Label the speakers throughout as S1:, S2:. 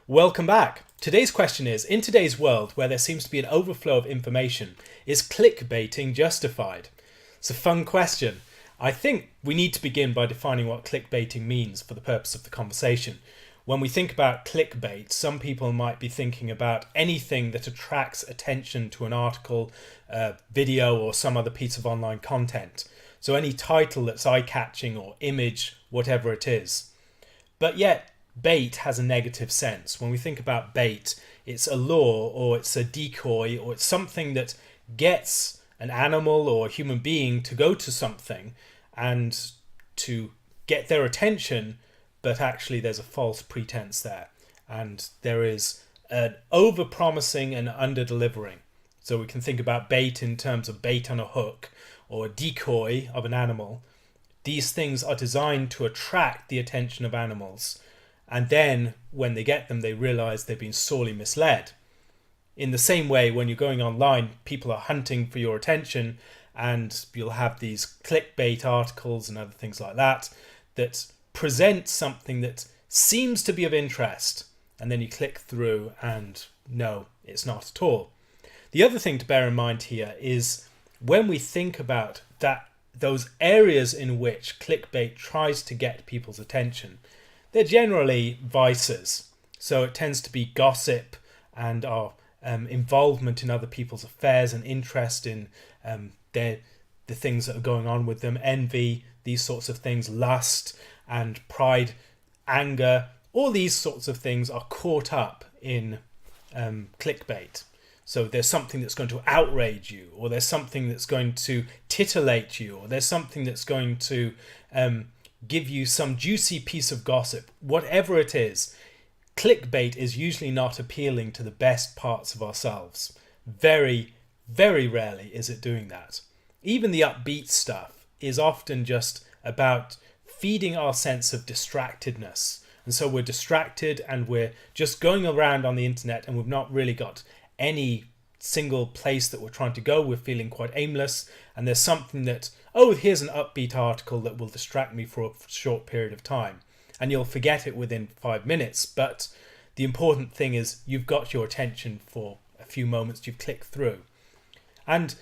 S1: Welcome back. Today's question is, in today's world where there seems to be an overflow of information, is clickbaiting justified? It's a fun question. I think we need to begin by defining what clickbaiting means for the purpose of the conversation. When we think about clickbait, some people might be thinking about anything that attracts attention to an article, video, or some other piece of online content. So any title that's eye-catching or image, whatever it is. But yet, bait has a negative sense. When we think about bait, it's a lure or it's a decoy or it's something that gets an animal or a human being to go to something and to get their attention, but actually there's a false pretense there. And there is an over-promising and under-delivering. So we can think about bait in terms of bait on a hook or a decoy of an animal. These things are designed to attract the attention of animals. And then when they get them, they realize they've been sorely misled. In the same way, when you're going online, people are hunting for your attention, and you'll have these clickbait articles and other things like that that present something that seems to be of interest. And then you click through and no, it's not at all. The other thing to bear in mind here is when we think about that, those areas in which clickbait tries to get people's attention, they're generally vices. So it tends to be gossip and our involvement in other people's affairs and interest in the things that are going on with them, envy, these sorts of things, lust and pride, anger, all these sorts of things are caught up in clickbait. So there's something that's going to outrage you, or there's something that's going to titillate you, or there's something that's going to give you some juicy piece of gossip. Whatever it is, clickbait is usually not appealing to the best parts of ourselves. Very, very rarely is it doing that. Even the upbeat stuff is often just about feeding our sense of distractedness. And so we're distracted and we're just going around on the internet and we've not really got any single place that we're trying to go. We're feeling quite aimless, and there's something that, oh, here's an upbeat article that will distract me for a short period of time, and you'll forget it within 5 minutes. But the important thing is you've got your attention for a few moments, you've clicked through. And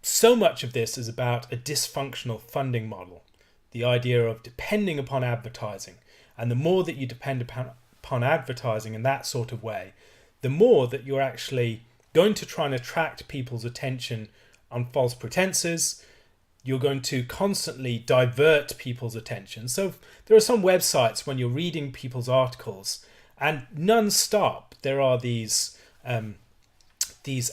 S1: so much of this is about a dysfunctional funding model, the idea of depending upon advertising. And the more that you depend upon advertising in that sort of way, the more that you're actually going to try and attract people's attention on false pretenses. You're going to constantly divert people's attention. So there are some websites when you're reading people's articles, and non-stop there are these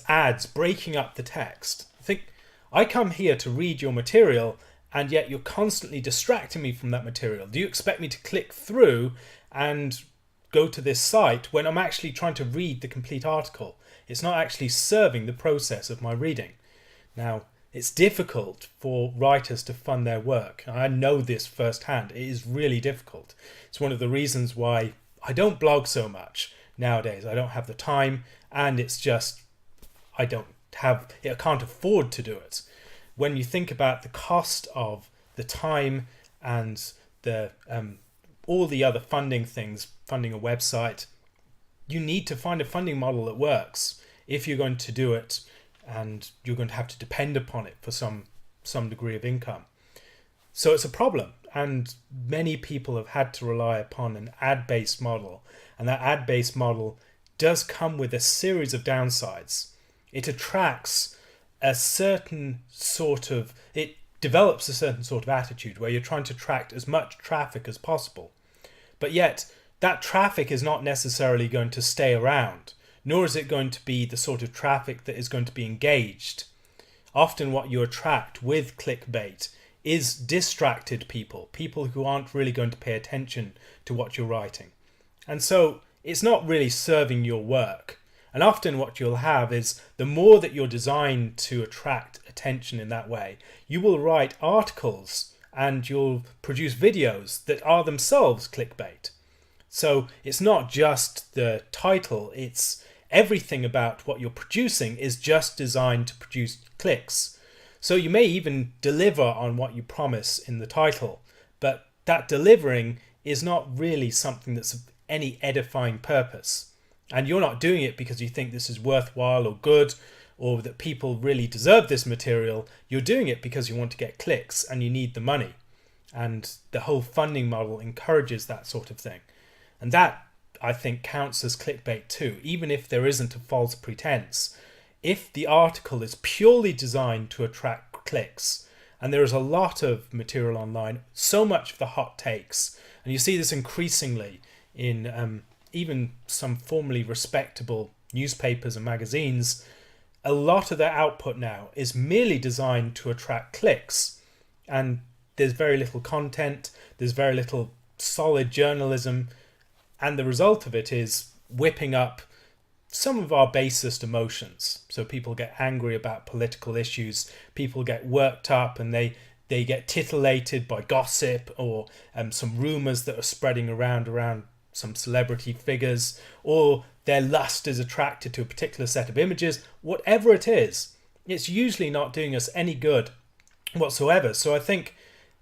S1: ads breaking up the text. I think, I come here to read your material, and yet you're constantly distracting me from that material. Do you expect me to click through and go to this site when I'm actually trying to read the complete article? It's not actually serving the process of my reading. Now, it's difficult for writers to fund their work. I know this firsthand. It is really difficult. It's one of the reasons why I don't blog so much nowadays. I don't have the time, and it's just I can't afford to do it. When you think about the cost of the time and the all the other funding things, funding a website, you need to find a funding model that works if you're going to do it, and you're going to have to depend upon it for some degree of income. So it's a problem, and many people have had to rely upon an ad-based model, and that ad-based model does come with a series of downsides. It attracts a certain sort of, it develops a certain sort of attitude where you're trying to attract as much traffic as possible. But yet, that traffic is not necessarily going to stay around, nor is it going to be the sort of traffic that is going to be engaged. Often what you attract with clickbait is distracted people who aren't really going to pay attention to what you're writing. And so it's not really serving your work. And often what you'll have is the more that you're designed to attract attention in that way, you will write articles and you'll produce videos that are themselves clickbait. So it's not just the title, it's everything about what you're producing is just designed to produce clicks. So you may even deliver on what you promise in the title, but that delivering is not really something that's of any edifying purpose. And you're not doing it because you think this is worthwhile or good, or that people really deserve this material. You're doing it because you want to get clicks and you need the money. And the whole funding model encourages that sort of thing. And that, I think, counts as clickbait too, even if there isn't a false pretense. If the article is purely designed to attract clicks, and there is a lot of material online, so much of the hot takes, and you see this increasingly in even some formerly respectable newspapers and magazines, a lot of their output now is merely designed to attract clicks. And there's very little content, there's very little solid journalism, and the result of it is whipping up some of our basest emotions. So people get angry about political issues, people get worked up, and they get titillated by gossip or some rumours that are spreading around some celebrity figures, or their lust is attracted to a particular set of images. Whatever it is, it's usually not doing us any good whatsoever. So I think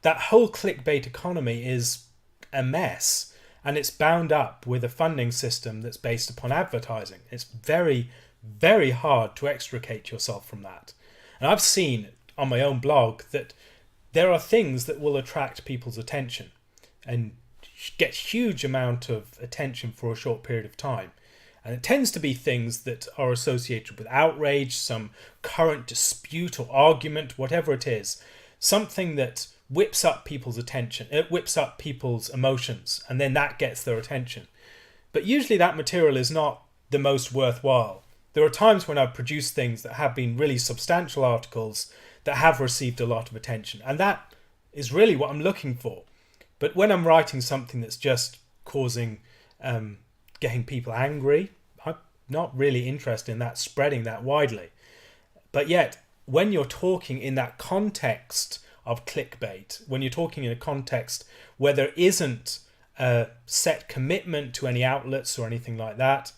S1: that whole clickbait economy is a mess, and it's bound up with a funding system that's based upon advertising. It's very, very hard to extricate yourself from that. And I've seen on my own blog that there are things that will attract people's attention and get huge amount of attention for a short period of time. And it tends to be things that are associated with outrage, some current dispute or argument, whatever it is. Something that whips up people's attention, it whips up people's emotions, and then that gets their attention. But usually that material is not the most worthwhile. There are times when I've produced things that have been really substantial articles that have received a lot of attention, and that is really what I'm looking for. But when I'm writing something that's just causing, getting people angry, I'm not really interested in that spreading that widely. But yet, when you're talking in that context of clickbait, when you're talking in a context where there isn't a set commitment to any outlets or anything like that,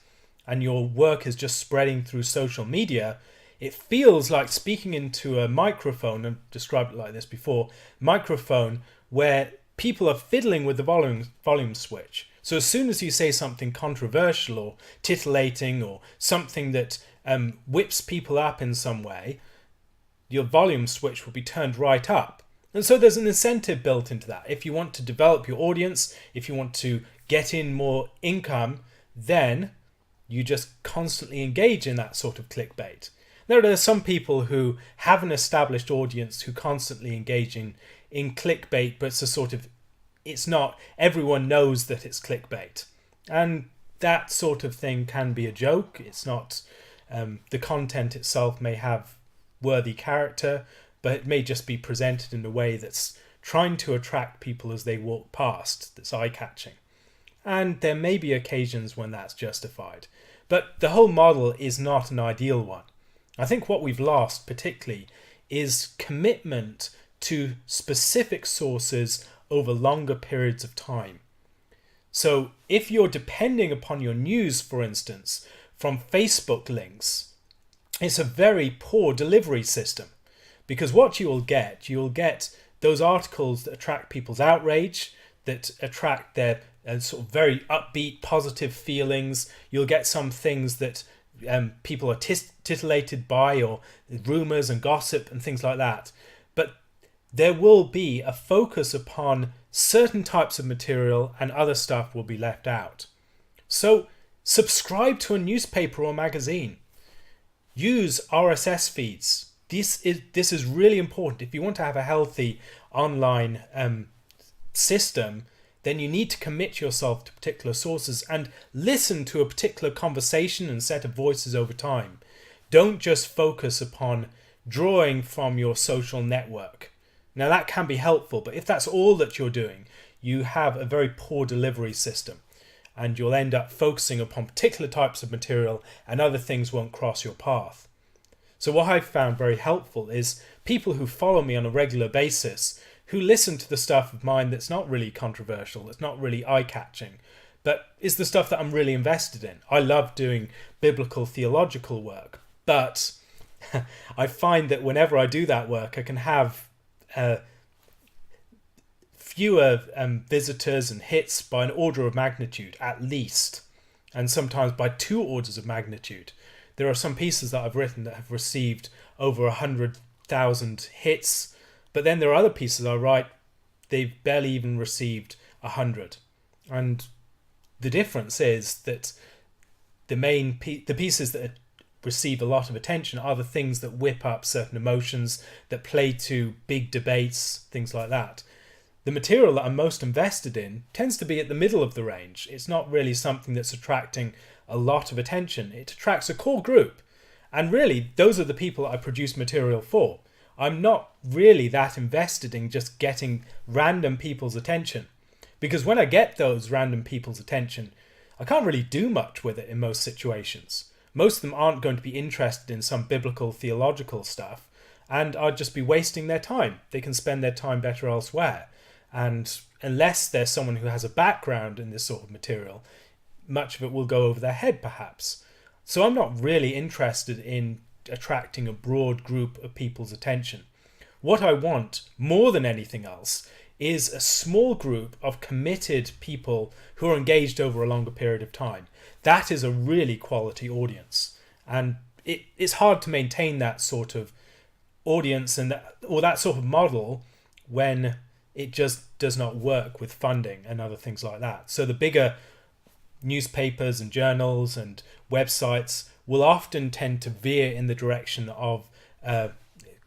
S1: and your work is just spreading through social media, it feels like speaking into a microphone. I've described it like this before, microphone where people are fiddling with the volume switch. So as soon as you say something controversial or titillating or something that whips people up in some way, your volume switch will be turned right up. And so there's an incentive built into that. If you want to develop your audience, if you want to get in more income, then you just constantly engage in that sort of clickbait. There are some people who have an established audience who constantly engage in clickbait, but it's not, everyone knows that it's clickbait. And that sort of thing can be a joke. It's not, the content itself may have worthy character, but it may just be presented in a way that's trying to attract people as they walk past, that's eye-catching. And there may be occasions when that's justified. But the whole model is not an ideal one. I think what we've lost particularly is commitment to specific sources over longer periods of time. So if you're depending upon your news, for instance, from Facebook links, it's a very poor delivery system, because what you'll get those articles that attract people's outrage, that attract their sort of very upbeat, positive feelings. You'll get some things that people are titillated by, or rumours and gossip and things like that. But there will be a focus upon certain types of material, and other stuff will be left out. So subscribe to a newspaper or magazine. Use RSS feeds. This is really important. If you want to have a healthy online system, then you need to commit yourself to particular sources and listen to a particular conversation and set of voices over time. Don't just focus upon drawing from your social network. Now that can be helpful, but if that's all that you're doing, you have a very poor delivery system, and you'll end up focusing upon particular types of material and other things won't cross your path. So what I've found very helpful is people who follow me on a regular basis, who listen to the stuff of mine that's not really controversial, that's not really eye-catching, but is the stuff that I'm really invested in. I love doing biblical theological work, but I find that whenever I do that work, I can have fewer visitors and hits by an order of magnitude at least. and sometimes by 2 orders of magnitude. There are some pieces that I've written that have received over 100,000 hits, but then there are other pieces I write, they've barely even received 100. And the difference is that the pieces that receive a lot of attention are the things that whip up certain emotions, that play to big debates, things like that. The material that I'm most invested in tends to be at the middle of the range. It's not really something that's attracting a lot of attention. It attracts a core group. And really, those are the people I produce material for. I'm not really that invested in just getting random people's attention. Because when I get those random people's attention, I can't really do much with it in most situations. Most of them aren't going to be interested in some biblical, theological stuff, and I'd just be wasting their time. They can spend their time better elsewhere. And unless there's someone who has a background in this sort of material, much of it will go over their head, perhaps. So I'm not really interested in attracting a broad group of people's attention. What I want, more than anything else, is a small group of committed people who are engaged over a longer period of time. That is a really quality audience. And it's hard to maintain that sort of audience or that sort of model when it just does not work with funding and other things like that. So the bigger newspapers and journals and websites will often tend to veer in the direction of a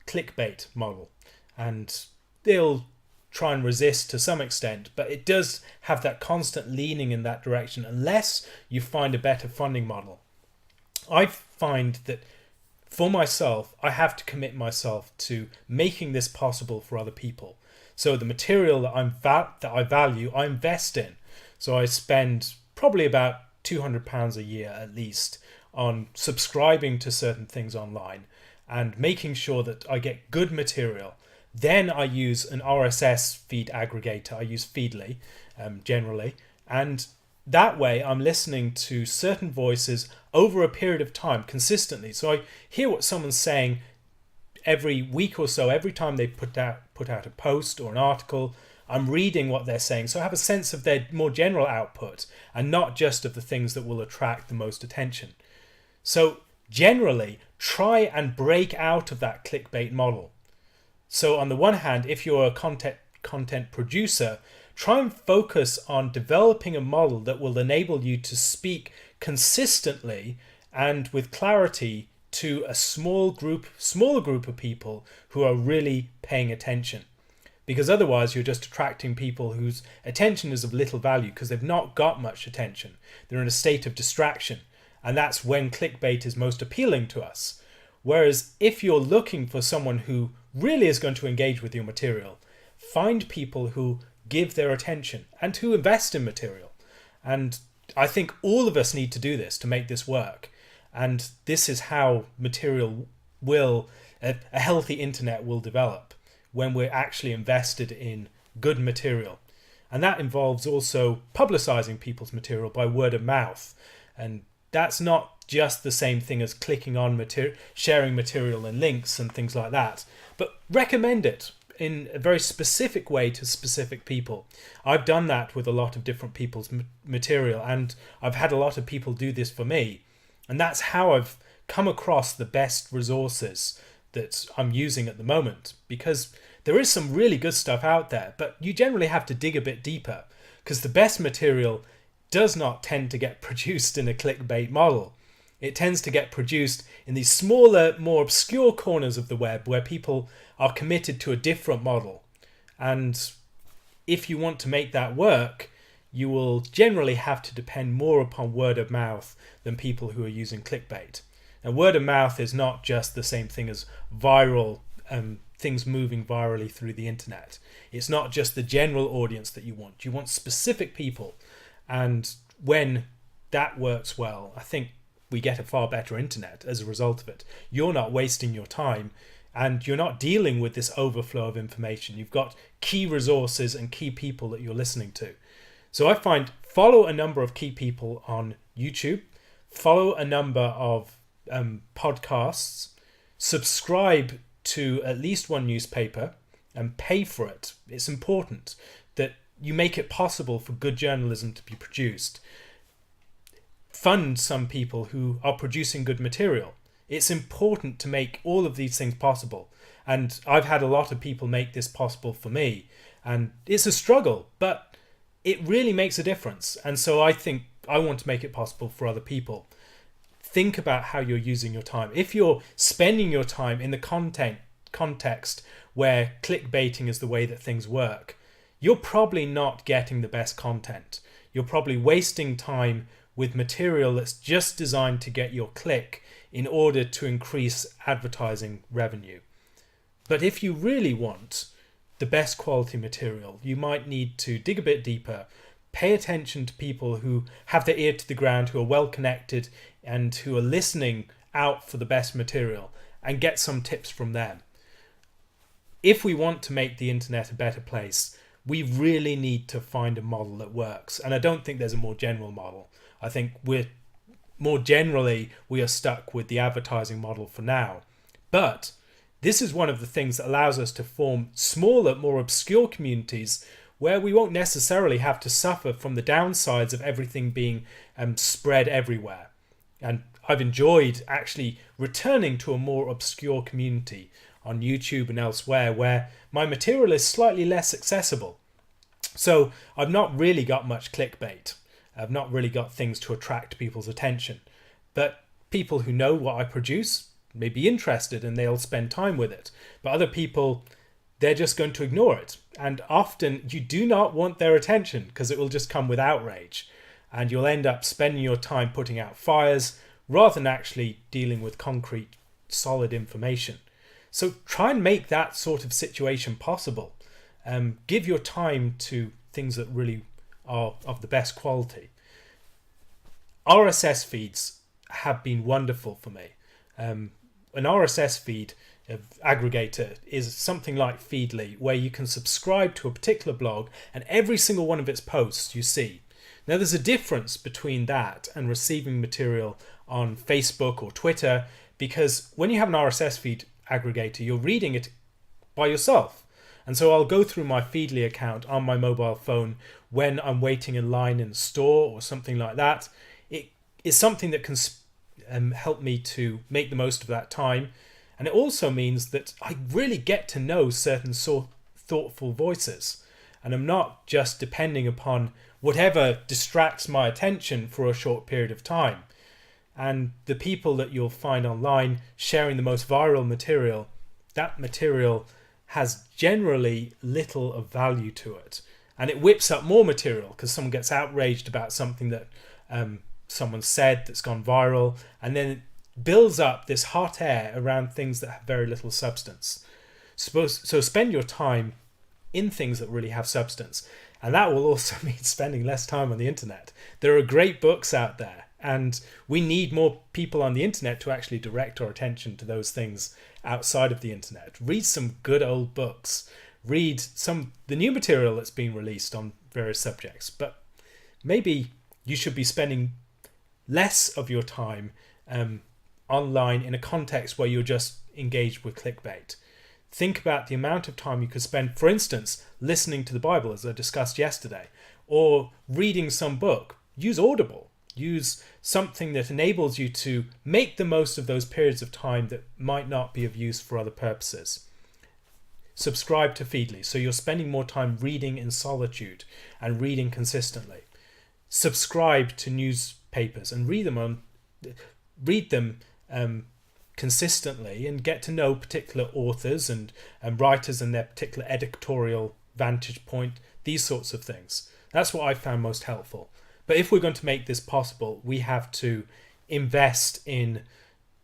S1: clickbait model, and they'll try and resist to some extent, but it does have that constant leaning in that direction unless you find a better funding model. I find that for myself, I have to commit myself to making this possible for other people. So the material that I value, I invest in. So I spend probably about £200 a year at least on subscribing to certain things online and making sure that I get good material. Then I use an RSS feed aggregator. I use Feedly generally. And that way I'm listening to certain voices over a period of time consistently. So I hear what someone's saying every week or so, every time they put out a post or an article. I'm reading what they're saying, so I have a sense of their more general output and not just of the things that will attract the most attention. So generally, try and break out of that clickbait model. So on the one hand, if you're a content producer, try and focus on developing a model that will enable you to speak consistently and with clarity to a smaller group of people who are really paying attention. Because otherwise you're just attracting people whose attention is of little value because they've not got much attention. They're in a state of distraction. And that's when clickbait is most appealing to us. Whereas if you're looking for someone who really is going to engage with your material, find people who give their attention and who invest in material. And I think all of us need to do this to make this work. And this is how a healthy internet will develop, when we're actually invested in good material. And that involves also publicizing people's material by word of mouth. And that's not just the same thing as clicking on sharing material and links and things like that, but recommend it in a very specific way to specific people. I've done that with a lot of different people's material, and I've had a lot of people do this for me. And that's how I've come across the best resources that I'm using at the moment, because there is some really good stuff out there, but you generally have to dig a bit deeper, because the best material does not tend to get produced in a clickbait model. It tends to get produced in these smaller, more obscure corners of the web where people are committed to a different model. And if you want to make that work, you will generally have to depend more upon word of mouth than people who are using clickbait. And word of mouth is not just the same thing as viral things moving virally through the internet. It's not just the general audience that you want. You want specific people. And when that works well, I think we get a far better internet as a result of it. You're not wasting your time, and you're not dealing with this overflow of information. You've got key resources and key people that you're listening to. So I find follow a number of key people on YouTube, follow a number of podcasts, subscribe to at least one newspaper and pay for it. It's important that you make it possible for good journalism to be produced. fund some people who are producing good material. It's important to make all of these things possible. And I've had a lot of people make this possible for me. And it's a struggle, but it really makes a difference. And so I think I want to make it possible for other people. Think about how you're using your time. If you're spending your time in the context where clickbaiting is the way that things work, you're probably not getting the best content. You're probably wasting time with material that's just designed to get your click in order to increase advertising revenue. But if you really want the best quality material, you might need to dig a bit deeper, pay attention to people who have their ear to the ground, who are well connected and who are listening out for the best material, and get some tips from them. If we want to make the internet a better place, we really need to find a model that works. And I don't think there's a more general model. I think we are stuck with the advertising model for now. But this is one of the things that allows us to form smaller, more obscure communities where we won't necessarily have to suffer from the downsides of everything being spread everywhere. And I've enjoyed actually returning to a more obscure community on YouTube and elsewhere where my material is slightly less accessible. So I've not really got much clickbait. I've not really got things to attract people's attention. But people who know what I produce may be interested and they'll spend time with it. But other people, they're just going to ignore it. And often you do not want their attention because it will just come with outrage. And you'll end up spending your time putting out fires rather than actually dealing with concrete, solid information. So try and make that sort of situation possible. Give your time to things that really are of the best quality. RSS feeds have been wonderful for me. An RSS feed aggregator is something like Feedly, where you can subscribe to a particular blog and every single one of its posts you see. Now there's a difference between that and receiving material on Facebook or Twitter, because when you have an RSS feed aggregator, you're reading it by yourself. And so I'll go through my Feedly account on my mobile phone when I'm waiting in line in the store or something like that. It is something that can help me to make the most of that time. And it also means that I really get to know certain thoughtful voices. And I'm not just depending upon whatever distracts my attention for a short period of time. And the people that you'll find online sharing the most viral material, that material has generally little of value to it. And it whips up more material because someone gets outraged about something that someone said that's gone viral, and then it builds up this hot air around things that have very little substance. So spend your time in things that really have substance. And that will also mean spending less time on the internet. There are great books out there, and we need more people on the internet to actually direct our attention to those things outside of the internet. Read some good old books. Read the new material that's been released on various subjects. But maybe you should be spending less of your time online in a context where you're just engaged with clickbait. Think about the amount of time you could spend, for instance, listening to the Bible, as I discussed yesterday, or reading some book. Use Audible. Use something that enables you to make the most of those periods of time that might not be of use for other purposes. Subscribe to Feedly, so you're spending more time reading in solitude and reading consistently. Subscribe to newspapers and read them consistently and get to know particular authors and writers and their particular editorial vantage point, these sorts of things. That's what I found most helpful. But if we're going to make this possible, we have to invest in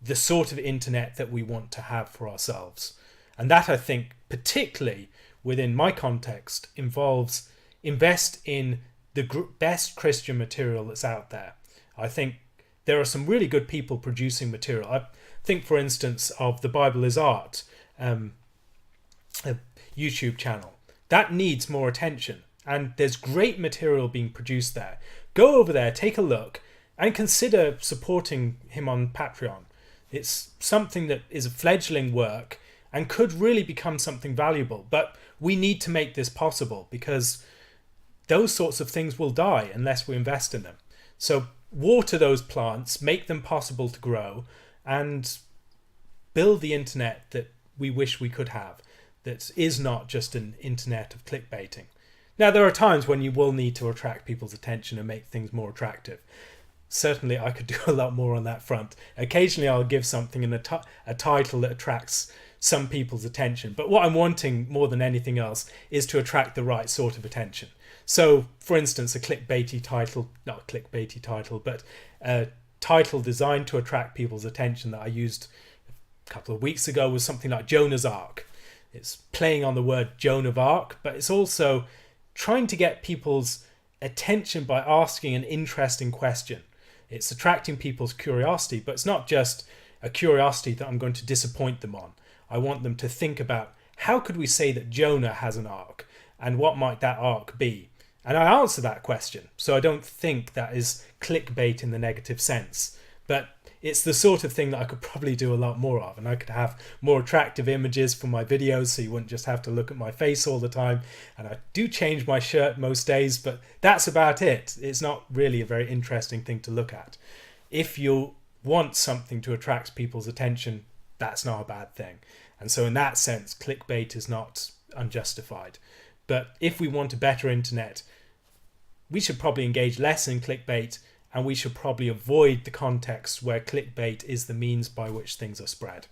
S1: the sort of internet that we want to have for ourselves. And that, I think, particularly within my context, involves invest in the best Christian material that's out there. I think there are some really good people producing material. I think, for instance, of The Bible is Art, a YouTube channel. That needs more attention. And there's great material being produced there. Go over there, take a look, and consider supporting him on Patreon. It's something that is a fledgling work and could really become something valuable. But we need to make this possible because those sorts of things will die unless we invest in them. So water those plants, make them possible to grow, and build the internet that we wish we could have, that is not just an internet of clickbaiting. Now, there are times when you will need to attract people's attention and make things more attractive. Certainly, I could do a lot more on that front. Occasionally, I'll give something a title that attracts some people's attention. But what I'm wanting more than anything else is to attract the right sort of attention. So, for instance, a clickbaity title, not a clickbaity title, but a title designed to attract people's attention that I used a couple of weeks ago was something like Jonah's Ark. It's playing on the word Joan of Arc, but it's also trying to get people's attention by asking an interesting question. It's attracting people's curiosity, but it's not just a curiosity that I'm going to disappoint them on. I want them to think about, how could we say that Jonah has an ark, and what might that ark be? And I answer that question, so I don't think that is clickbait in the negative sense. But it's the sort of thing that I could probably do a lot more of, and I could have more attractive images for my videos so you wouldn't just have to look at my face all the time. And I do change my shirt most days, but that's about it. It's not really a very interesting thing to look at. If you want something to attract people's attention, that's not a bad thing. And so in that sense, clickbait is not unjustified. But if we want a better internet, we should probably engage less in clickbait, and we should probably avoid the context where clickbait is the means by which things are spread.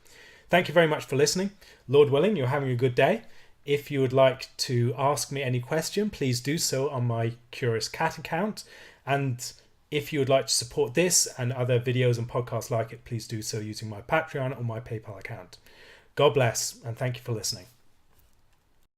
S1: Thank you very much for listening. Lord willing, you're having a good day. If you would like to ask me any question, please do so on my Curious Cat account. And if you would like to support this and other videos and podcasts like it, please do so using my Patreon or my PayPal account. God bless, and thank you for listening.